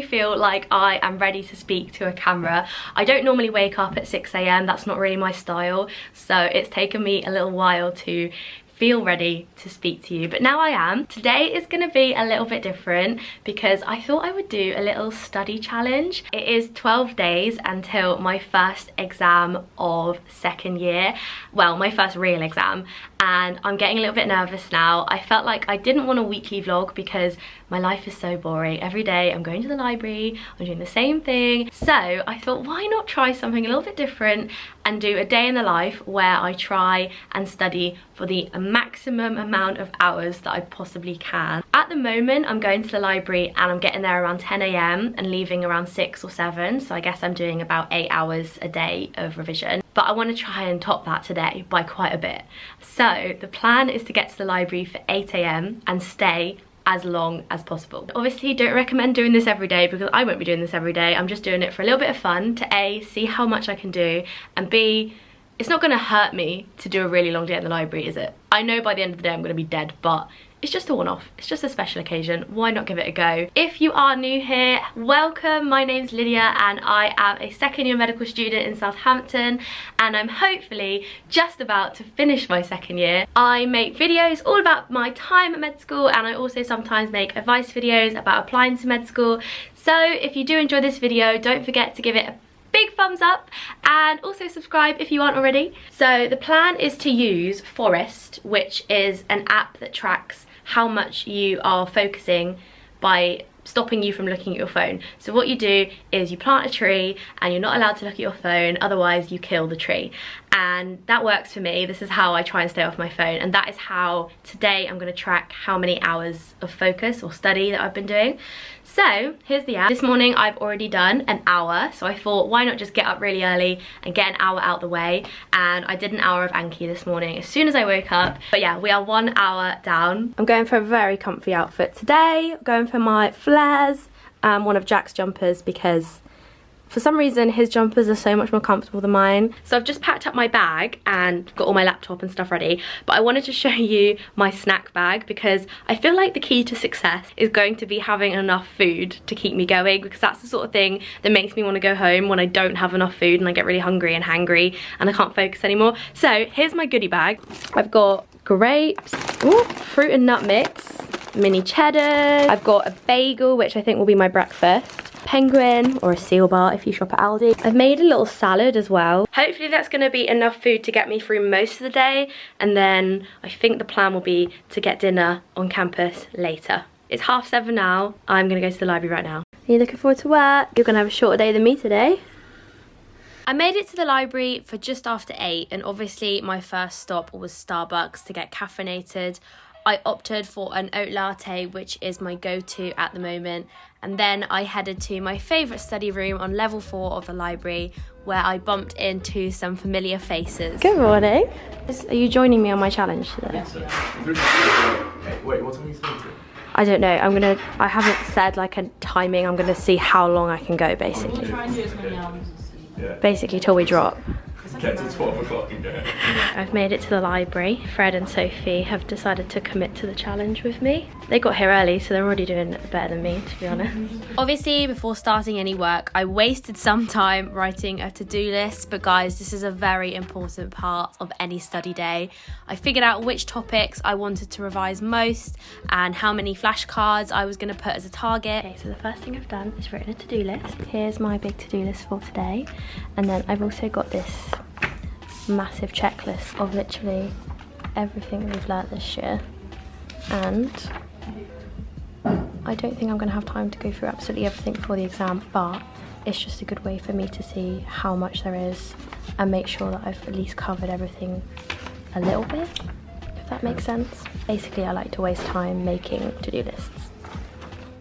finally feel like I am ready to speak to a camera. I don't normally wake up at 6 AM, that's not really my style, so it's taken me a little while to feel ready to speak to you, but now I am. Today is going to be a little bit different because I thought I would do a little study challenge. It is 12 days until my first exam of second year, well, my first real exam, and I'm getting a little bit nervous now. I felt like I didn't want a weekly vlog because my life is so boring. Every day I'm going to the library, I'm doing the same thing, so I thought why not try something a little bit different and do a day in the life where I try and study for the maximum amount of hours that I possibly can. At the moment I'm going to the library and I'm getting there around 10 AM and leaving around 6 or 7, so I guess I'm doing about 8 hours a day of revision. But I want to try and top that today by quite a bit. So the plan is to get to the library for 8 AM and stay as long as possible. Obviously don't recommend doing this every day because I won't be doing this every day. I'm just doing it for a little bit of fun to A, see how much I can do, and B, it's not going to hurt me to do a really long day in the library, is it? I know by the end of the day I'm going to be dead, but it's just a one-off. It's just a special occasion. Why not give it a go? If you are new here, welcome. My name's Lydia and I am a second year medical student in Southampton, and I'm hopefully just about to finish my second year. I make videos all about my time at med school, and I also sometimes make advice videos about applying to med school. So if you do enjoy this video, don't forget to give it a big thumbs up and also subscribe if you aren't already. So the plan is to use Forest, which is an app that tracks how much you are focusing by stopping you from looking at your phone. So what you do is you plant a tree and you're not allowed to look at your phone, otherwise you kill the tree. And that works for me. This is how I try and stay off my phone, and that is how today I'm going to track how many hours of focus or study that I've been doing. So here's the app. This morning I've already done an hour, so I thought why not just get up really early and get an hour out the way, and I did an hour of Anki this morning as soon as I woke up. But yeah, we are 1 hour down. I'm going for a very comfy outfit today. I'm going for my flares, one of Jack's jumpers, because for some reason his jumpers are so much more comfortable than mine. So I've just packed up my bag and got all my laptop and stuff ready, but I wanted to show you my snack bag because I feel like the key to success is going to be having enough food to keep me going, because that's the sort of thing that makes me want to go home when I don't have enough food and I get really hungry and hangry and I can't focus anymore. So here's my goodie bag. I've got grapes, ooh, fruit and nut mix, mini cheddar, I've got a bagel which I think will be my breakfast, penguin or a seal bar if you shop at Aldi. I've made a little salad as well. Hopefully that's going to be enough food to get me through most of the day, and then I think the plan will be to get dinner on campus later. It's 7:30 now. I'm going to go to the library right now. Are you looking forward to work? You're going to have a shorter day than me today. I made it to the library for just after 8, and obviously my first stop was Starbucks to get caffeinated. I opted for an oat latte, which is my go-to at the moment, and then I headed to my favourite study room on level 4 of the library, where I bumped into some familiar faces. Good morning. Are you joining me on my challenge today? Yes, sir. Wait, what time are you starting? I don't know. I haven't said like a timing. I'm gonna see how long I can go, basically. Try and do as many hours as you can. Basically till we drop. Get to 12 o'clock and go. I've made it to the library. Fred and Sophie have decided to commit to the challenge with me. They got here early, so they're already doing better than me, to be honest. Obviously, before starting any work, I wasted some time writing a to-do list, but guys, this is a very important part of any study day. I figured out which topics I wanted to revise most and how many flashcards I was going to put as a target. Okay, so the first thing I've done is written a to-do list. Here's my big to-do list for today, and then I've also got this massive checklist of literally everything we've learnt this year, and I don't think I'm going to have time to go through absolutely everything before the exam, but it's just a good way for me to see how much there is and make sure that I've at least covered everything a little bit, if that makes sense. Basically, I like to waste time making to-do lists.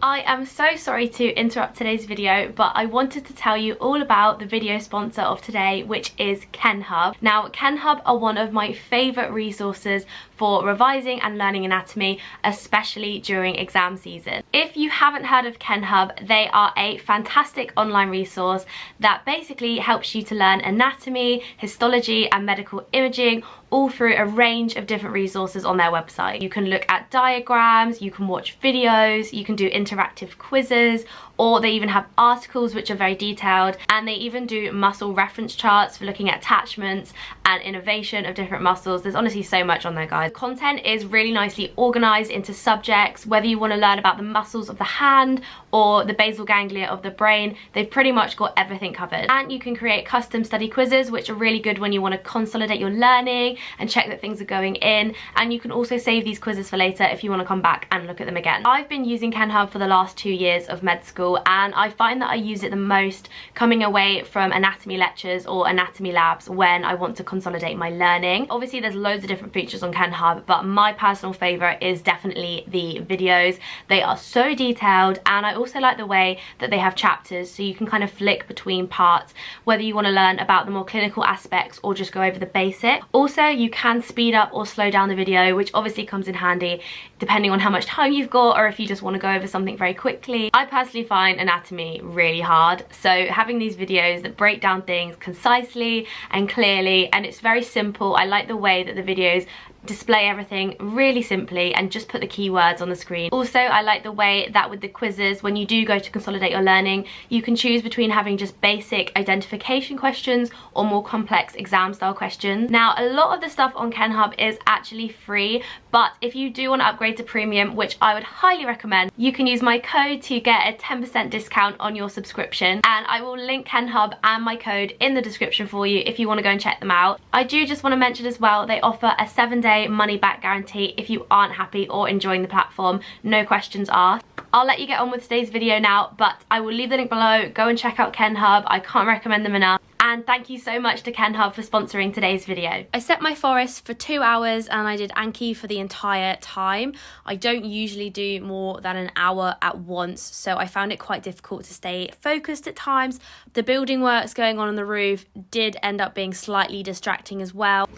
I am so sorry to interrupt today's video, but I wanted to tell you all about the video sponsor of today, which is KenHub. Now, KenHub are one of my favourite resources for revising and learning anatomy, especially during exam season. If you haven't heard of KenHub, they are a fantastic online resource that basically helps you to learn anatomy, histology and medical imaging, all through a range of different resources on their website. You can look at diagrams, you can watch videos, you can do interactive quizzes, or they even have articles which are very detailed, and they even do muscle reference charts for looking at attachments and innovation of different muscles. There's honestly so much on there, guys. Content is really nicely organized into subjects, whether you want to learn about the muscles of the hand or the basal ganglia of the brain. They've pretty much got everything covered. And you can create custom study quizzes, which are really good when you want to consolidate your learning and check that things are going in. And you can also save these quizzes for later if you want to come back and look at them again. I've been using KenHub for the last 2 years of med school, and I find that I use it the most coming away from anatomy lectures or anatomy labs when I want to consolidate my learning. Obviously there's loads of different features on KenHub, but my personal favorite is definitely the videos. They are so detailed, and I also like the way that they have chapters, so you can kind of flick between parts, whether you want to learn about the more clinical aspects or just go over the basic. Also, you can speed up or slow down the video, which obviously comes in handy depending on how much time you've got, or if you just want to go over something very quickly. I personally find anatomy really hard, so having these videos that break down things concisely and clearly, and it's very simple. I like the way that the videos display everything really simply and just put the keywords on the screen. Also, I like the way that with the quizzes, when you do go to consolidate your learning, you can choose between having just basic identification questions or more complex exam style questions. Now, a lot of the stuff on KenHub is actually free, but if you do want to upgrade to premium, which I would highly recommend, you can use my code to get a 10% discount on your subscription, and I will link KenHub and my code in the description for you if you want to go and check them out. I do just want to mention as well, they offer a 7-day money back guarantee if you aren't happy or enjoying the platform, no questions asked. I'll let you get on with today's video now, but I will leave the link below. Go and check out KenHub. I can't recommend them enough. And thank you so much to KenHub for sponsoring today's video. I set my forest for 2 hours and I did Anki for the entire time. I don't usually do more than an hour at once, so I found it quite difficult to stay focused at times. The building works going on the roof did end up being slightly distracting as well,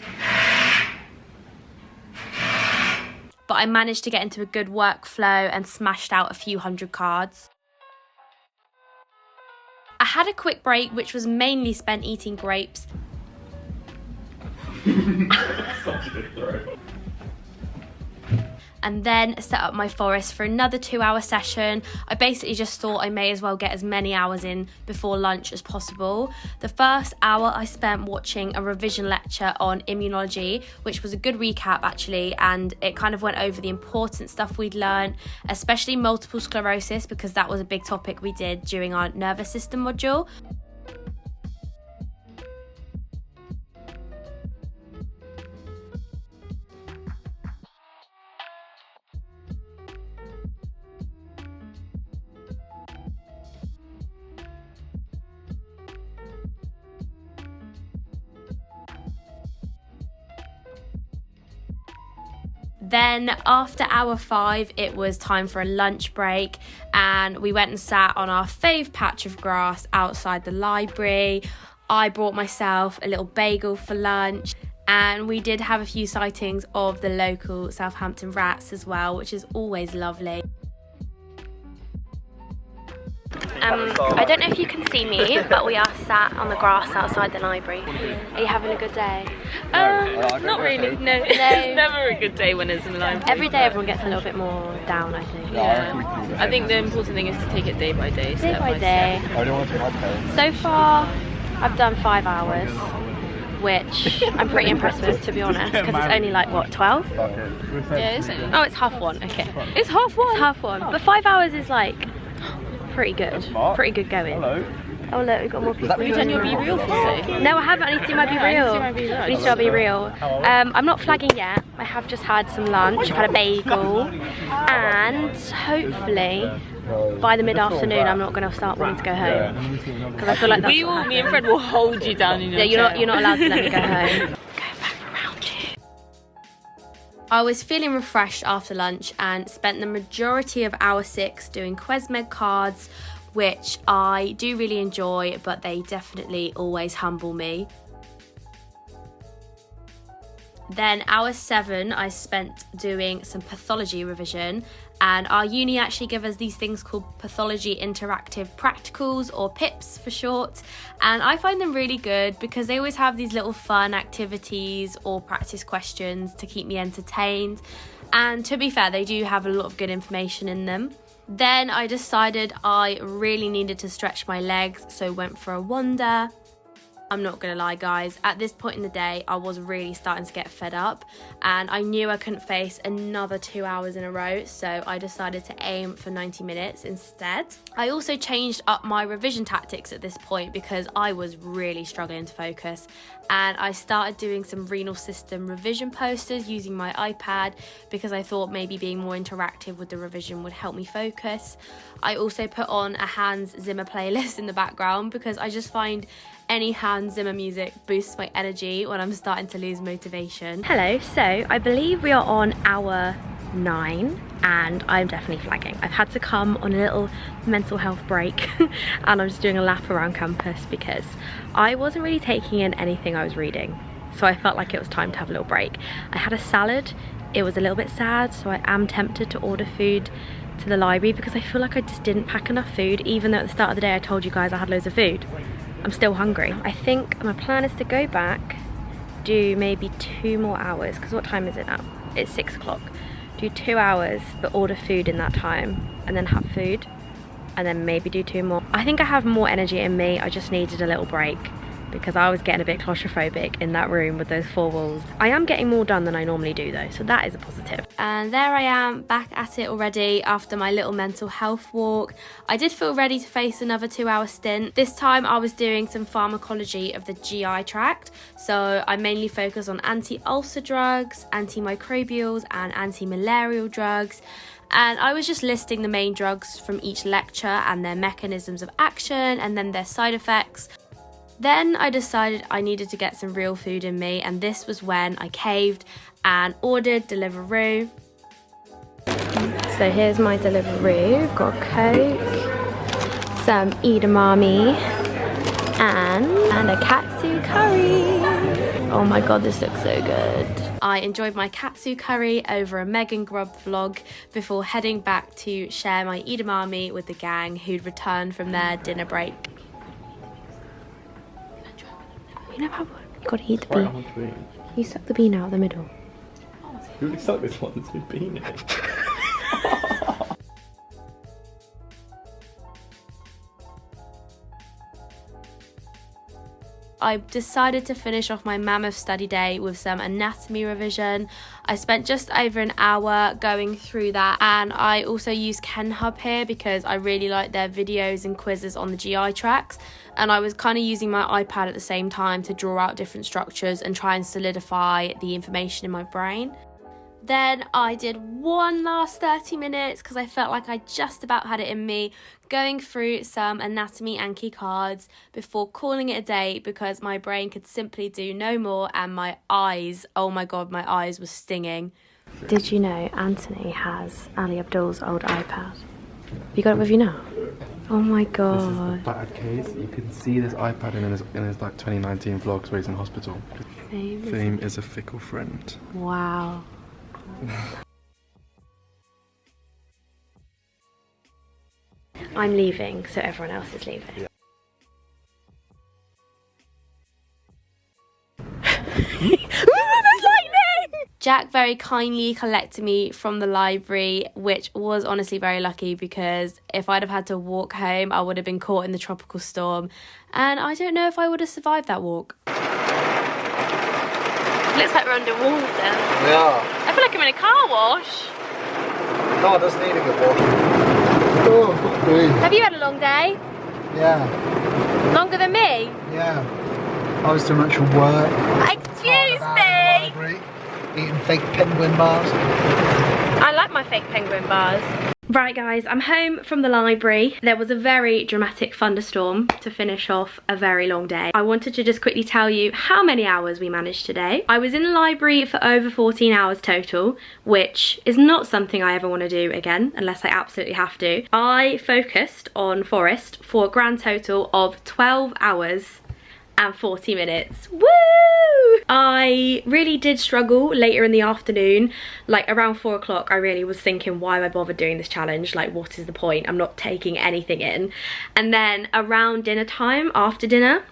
but I managed to get into a good workflow and smashed out a few hundred cards. I had a quick break, which was mainly spent eating grapes. And then set up my forest for another 2-hour session. I basically just thought I may as well get as many hours in before lunch as possible. The first hour I spent watching a revision lecture on immunology, which was a good recap actually, and it kind of went over the important stuff we'd learned, especially multiple sclerosis, because that was a big topic we did during our nervous system module. Then after hour 5, it was time for a lunch break, and we went and sat on our fave patch of grass outside the library. I brought myself a little bagel for lunch, and we did have a few sightings of the local Southampton rats as well, which is always lovely. I don't know if you can see me, but we are sat on the grass outside the library. Are you having a good day? Not really, no. It's never a good day when it's in the library. Every day everyone gets a little bit more down, I think. Yeah. I think the important thing is to take it day by day, Day by day. So far, I've done 5 hours, which I'm pretty impressed with, to be honest, because it's only like, what, 12? Yeah, it's only. Oh, it's half one, okay. It's half one? It's half one. But 5 hours is like pretty good. Pretty good going. Hello. Oh look, we've got more people. Have you done your Be Real for today? No, I haven't. I need to do my Be Real. I need to do my Be Real. I'm not flagging yet. I have just had some lunch. I've had a bagel, and hopefully by the mid-afternoon I'm not going to start wanting to go home, because I feel like that's what me and Fred will hold you down in your chair. You're not allowed to let me go home. Going back for round 2. I was feeling refreshed after lunch and spent the majority of hour 6 doing QuesMed cards, which I do really enjoy, but they definitely always humble me. Then hour 7 I spent doing some pathology revision, and our uni actually give us these things called pathology interactive practicals, or PIPs for short, and I find them really good because they always have these little fun activities or practice questions to keep me entertained, and to be fair, they do have a lot of good information in them. Then I decided I really needed to stretch my legs, so went for a wander. I'm not gonna lie guys, at this point in the day I was really starting to get fed up and I knew I couldn't face another 2 hours in a row, so I decided to aim for 90 minutes instead. I also changed up my revision tactics at this point because I was really struggling to focus, and I started doing some renal system revision posters using my iPad because I thought maybe being more interactive with the revision would help me focus. I also put on a Hans Zimmer playlist in the background because I just find any Hans Zimmer music boosts my energy when I'm starting to lose motivation. Hello, so I believe we are on hour 9 and I'm definitely flagging. I've had to come on a little mental health break and I'm just doing a lap around campus because I wasn't really taking in anything I was reading. So I felt like it was time to have a little break. I had a salad, it was a little bit sad, so I am tempted to order food to the library because I feel like I just didn't pack enough food, even though at the start of the day I told you guys I had loads of food. I'm still hungry. I think my plan is to go back, do maybe 2 more hours, because what time is it now? It's 6 o'clock. Do 2 hours, but order food in that time, and then have food, and then maybe do 2 more. I think I have more energy in me, I just needed a little break, because I was getting a bit claustrophobic in that room with those 4 walls. I am getting more done than I normally do though, so that is a positive. And there I am, back at it already after my little mental health walk. I did feel ready to face another 2-hour stint. This time I was doing some pharmacology of the GI tract, so I mainly focus on anti-ulcer drugs, antimicrobials and anti-malarial drugs. And I was just listing the main drugs from each lecture and their mechanisms of action and then their side effects. Then I decided I needed to get some real food in me, and this was when I caved and ordered Deliveroo. So here's my Deliveroo. We've got Coke, some edamame, and a katsu curry. Oh my god, this looks so good. I enjoyed my katsu curry over a Megan Grub vlog before heading back to share my edamame with the gang who'd returned from their dinner break. You know how you gotta eat the bean. You suck the bean out of the middle. You really suck this one, there's no bean in it. I decided to finish off my mammoth study day with some anatomy revision. I spent just over an hour going through that, and I also used KenHub here because I really like their videos and quizzes on the GI tracts, and I was kind of using my iPad at the same time to draw out different structures and try and solidify the information in my brain. Then I did one last 30 minutes because I felt like I just about had it in me, going through some anatomy and key cards before calling it a day because my brain could simply do no more and my eyes, oh my god, my eyes were stinging. Did you know Anthony has Ali Abdul's old iPad? Have you got it with you now? Oh my god. This is the bad case. You can see this iPad in his like 2019 vlogs where he's in hospital. Fame is a fickle friend. Wow. I'm leaving, so everyone else is leaving. Yeah. Jack very kindly collected me from the library, which was honestly very lucky because if I'd have had to walk home, I would have been caught in the tropical storm, and I don't know if I would have survived that walk. Looks like we're underwater. I feel like I'm in a car wash. Car does need a good wash. Oh, good. Have you had a long day? Yeah. Longer than me? Yeah. I was doing actual work. Excuse me! Eating fake penguin bars. I like my fake penguin bars. Right guys, I'm home from the library. There was a very dramatic thunderstorm to finish off a very long day. I wanted to just quickly tell you how many hours we managed today. I was in the library for over 14 hours total, which is not something I ever want to do again, unless I absolutely have to. I focused on Forest for a grand total of 12 hours and 40 minutes. Woo! I really did struggle later in the afternoon, like around 4 o'clock. I really was thinking, why am I bothered doing this challenge? Like, what is the point? I'm not taking anything in. And then around dinner time, after dinner,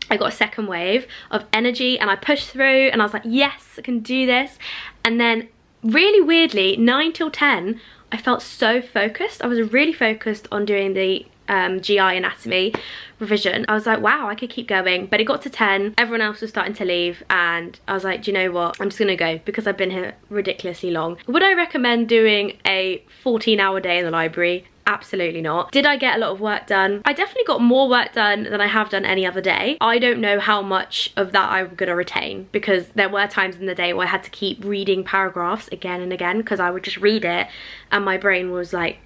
I got a second wave of energy and I pushed through and I was like, yes, I can do this. And then really weirdly, 9 till 10, I felt so focused. I was really focused on doing the GI anatomy revision. I was like, wow, I could keep going. But it got to 10, everyone else was starting to leave, and I was like, do you know what, I'm just gonna go because I've been here ridiculously long. Would I recommend doing a 14-hour day in the library? Absolutely not. Did I get a lot of work done? I definitely got more work done than I have done any other day. I don't know how much of that I'm gonna retain, because there were times in the day where I had to keep reading paragraphs again and again because I would just read it and my brain was like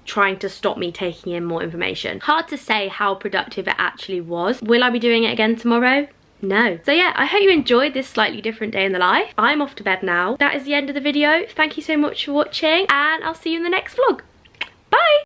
trying to stop me taking in more information. Hard to say how productive it actually was. Will I be doing it again tomorrow? No. So yeah, I hope you enjoyed this slightly different day in the life. I'm off to bed now. That is the end of the video. Thank you so much for watching, and I'll see you in the next vlog. Bye!